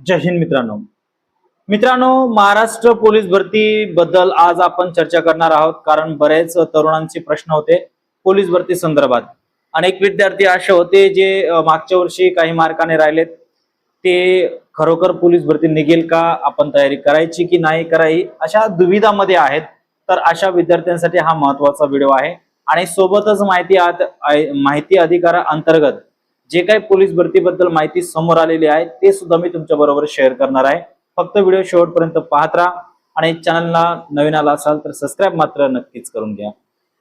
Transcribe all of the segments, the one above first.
जय हिंद मित्रांनो महाराष्ट्र पोलीस भरती बद्दल आज आपण चर्चा करणार आहोत। कारण बरेच तरुणांचे प्रश्न होते पोलीस भरती संदर्भात। अनेक विद्यार्थी असे होते जे मागच्या वर्षी काही मार्काने राहिलेत, ते खरोखर पोलीस भरती निघेल का, आपण तयारी करायची की नाही करायची अशा दुविधामध्ये आहेत। तर अशा विद्यार्थ्यांसाठी हा महत्त्वाचा व्हिडिओ आहे। आणि सोबतच माहिती अधिकारा अंतर्गत जे काही पोलीस भरतीबद्दल माहिती समोर आलेली आहे ते सुद्धा मी तुमच्या बरोबर शेअर करणार आहे। फक्त व्हिडिओ शेवटपर्यंत पाहत राहा आणि चॅनलला नवीन आला असाल तर सबस्क्राइब मात्र नक्कीच करून घ्या।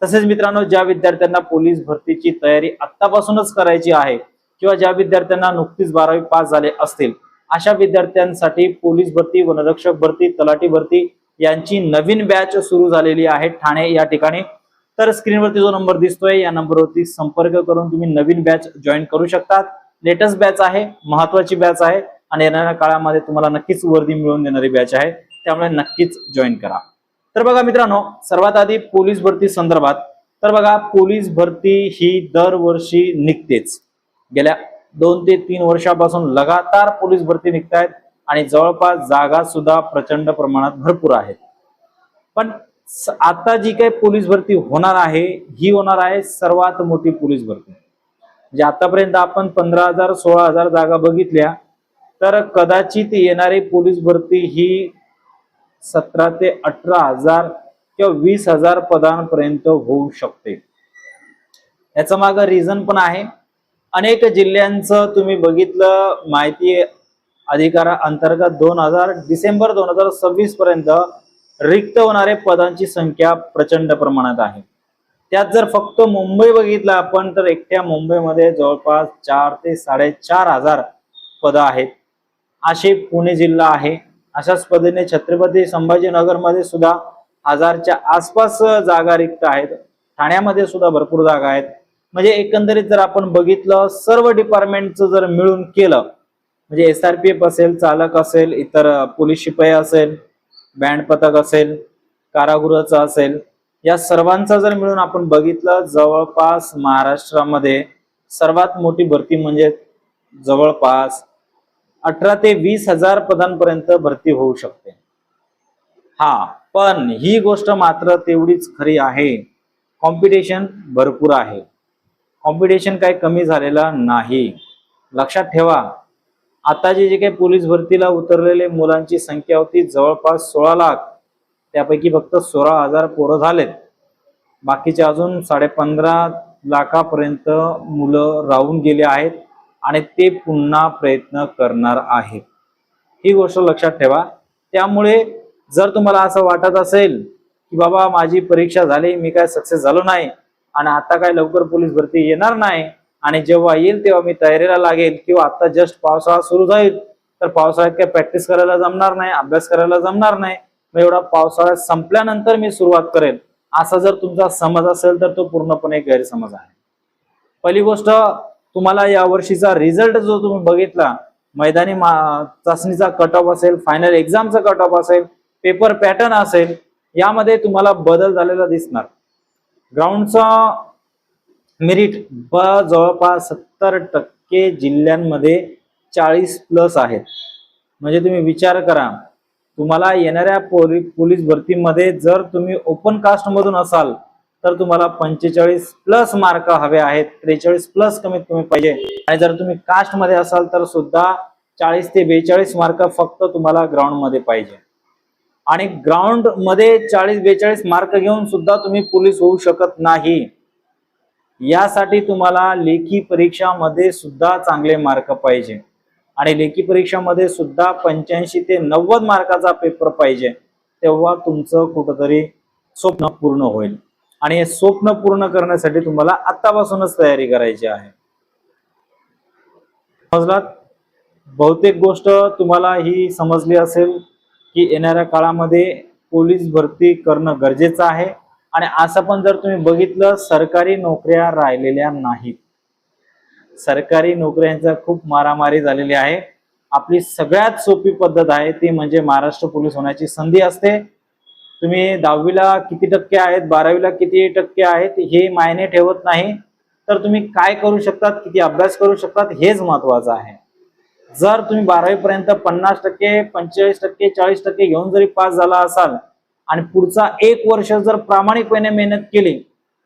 तसेच मित्रांनो, ज्या विद्यार्थ्यांना पोलीस भरतीची तयारी आत्तापासूनच करायची आहे किंवा ज्या विद्यार्थ्यांना नुकतीच 12वी पास झाले असतील अशा विद्यार्थ्यांसाठी पोलीस भरती, वनरक्षक भरती, तलाठी भरती यांची नवीन बॅच सुरू झालेली आहे ठाणे या ठिकाणी। तर स्क्रीनवरती जो नंबर दिसतोय या नंबरवरती संपर्क करून तुम्ही नवीन बॅच जॉईन करू शकता। लेटेस्ट बॅच आहे, महत्त्वाची बॅच आहे आणि येणाऱ्या काळामध्ये तुम्हाला नक्कीच वर्दी मिळवून देणारी बॅच आहे, त्यामुळे नक्कीच जॉईन करा। तर बघा मित्रांनो, सर्वात आधी पोलीस भरती संदर्भात तर बघा, पोलीस भरती ही दरवर्षी निघतेच। गेल्या 2 ते 3 वर्षापासून लगातार पोलीस भरती निघतायत आणि जवळपास जागा सुद्धा प्रचंड प्रमाणात भरपूर आहेत। पण आता जी काही पोलीस भरती होणार आहे ही होणार आहे सर्वात मोठी पोलीस भरती। जे आतापर्यंत आपण 15,000 16,000 जागा बघितल्या, तर कदाचित येणारी पोलीस भरती ही 17 ते 18,000 किंवा 20,000 पदांपर्यंत होऊ शकते। याचं मागं रिझन पण आहे। अनेक जिल्ह्यांचं तुम्ही बघितलं, माहिती अधिकारा अंतर्गत डिसेंबर 2026 पर्यंत रिक्त होणारे पदांची संख्या प्रचंड प्रमाणात आहे। त्यात जर फक्त मुंबई बघितलं आपण तर एकट्या मुंबईमध्ये जवळपास 4 ते 4,500 पद आहेत। असे पुणे जिल्हा आहे। अशाच पद्धतीने छत्रपती संभाजीनगर मध्ये सुद्धा 1000च्या आसपास जागा रिक्त आहेत। ठाण्यामध्ये सुद्धा भरपूर जागा आहेत। म्हणजे एकंदरीत जर आपण बघितलं, सर्व डिपार्टमेंटचं जर मिळून केलं, म्हणजे SRPF असेल, चालक असेल, इतर पोलीस शिपाई असेल, बँड पथक असेल, कारागृहाचा असेल, या सर्वांचा जर मिळून आपण बघितलं, जवळपास महाराष्ट्रामध्ये सर्वात मोठी भरती म्हणजे जवळपास 18 ते 20,000 पदांपर्यंत भरती होऊ शकते। हा, पण ही गोष्ट मात्र तेवढीच खरी आहे, कॉम्पिटिशन भरपूर आहे। कॉम्पिटिशन काही कमी झालेला नाही। लक्षात ठेवा, आता जे काही पोलीस भरतीला उतरलेले मुलांची संख्या होती जवळपास 16 लाख, त्यापैकी फक्त 16,000 पोरं झालेत। बाकीचे अजून 15.5 लाखापर्यंत मुलं राहून गेले आहेत आणि ते पुन्हा प्रयत्न करणार आहेत। ही गोष्ट लक्षात ठेवा। त्यामुळे जर तुम्हाला असं वाटत असेल की बाबा माझी परीक्षा झाली, मी काय सक्सेस झालो नाही आणि आता काय लवकर पोलीस भरती येणार नाही आणि जेव्हा येईल तेव्हा मी तयारीला लागेल, किंवा आता जस्ट पावसाळा सुरू जाईल तर पावसाळ्यात काय प्रॅक्टिस करायला जमणार नाही, अभ्यास करायला जमणार नाही, मग एवढा पावसाळा संपल्यानंतर मी सुरुवात करेल, असा जर तुमचा समज असेल तर तो पूर्णपणे गैरसमज आहे। पहिली गोष्ट, तुम्हाला या वर्षीचा रिझल्ट जो तुम्ही बघितला, मैदानी चाचणीचा कट ऑफ असेल, फायनल एक्झामचा कट ऑफ असेल, पेपर पॅटर्न असेल, यामध्ये तुम्हाला बदल झालेला दिसणार। ग्राउंडचा मेरिट जवळपास 70% जिल्ह्यांमध्ये 40+ आहेत। म्हणजे तुम्ही विचार करा, तुम्हाला येणाऱ्या पोलीस भरतीमध्ये जर तुम्ही ओपन कास्ट मधून असाल तर तुम्हाला 45+ मार्क हवे आहेत, 43+ कमीत कमी पाहिजे। आणि जर तुम्ही कास्ट मध्ये असाल तर सुद्धा 40 ते 42 मार्क फक्त तुम्हाला ग्राउंड मध्ये पाहिजे। आणि ग्राउंड मध्ये 40-42 मार्क घेऊन सुद्धा तुम्ही पोलीस होऊ शकत नाही। यासाठी तुम्हाला लेखी परीक्षामध्ये सुद्धा चांगले मार्क पाहिजे आणि लेखी परीक्षामध्ये सुद्धा 85 ते 90 मार्काचा पेपर पाहिजे, तेव्हा तुमचं कुठंतरी स्वप्न पूर्ण होईल। आणि हे स्वप्न पूर्ण करण्यासाठी तुम्हाला आतापासूनच तयारी करायची आहे। समजलात? बहुतेक गोष्ट तुम्हाला ही समजली असेल की येणाऱ्या काळामध्ये पोलीस भरती करणं गरजेचं आहे। आणि असं पण जर तुम्ही बघितलं, सरकारी नोकऱ्या राहिलेल्या नाहीत। सरकारी नोकऱ्यांचा खूप मारामारी झालेली आहे। आपली सगळ्यात सोपी पद्धत आहे ती म्हणजे महाराष्ट्र पोलीस होण्याची संधी असते। तुम्ही 10वीला किती टक्के आहेत, 12वीला किती टक्के आहेत हे मायने ठेवत नाही, तर तुम्ही काय करू शकतात, किती अभ्यास करू शकतात हेच महत्वाचं आहे। जर तुम्ही 12वी पर्यंत 50%, 45%, 40% घेऊन जरी पास झाला असाल आणि पुढचा 1 वर्ष जर प्रामाणिकपणे मेहनत केली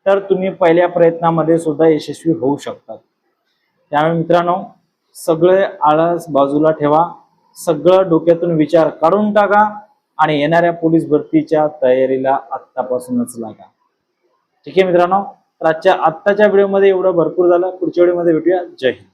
तर तुम्ही पहिल्या प्रयत्नामध्ये सुद्धा यशस्वी होऊ शकतात. त्यामुळे मित्रांनो, सगळे आळस बाजूला ठेवा, सगळं डोक्यातून विचार काढून टाका आणि येणाऱ्या पोलीस भरतीच्या तयारीला आत्तापासूनच लागा. ठीक आहे मित्रांनो, तर आत्ताच्या व्हिडिओमध्ये एवढं भरपूर झालं. पुढच्या व्हिडिओमध्ये भेटूया. जय हिंद.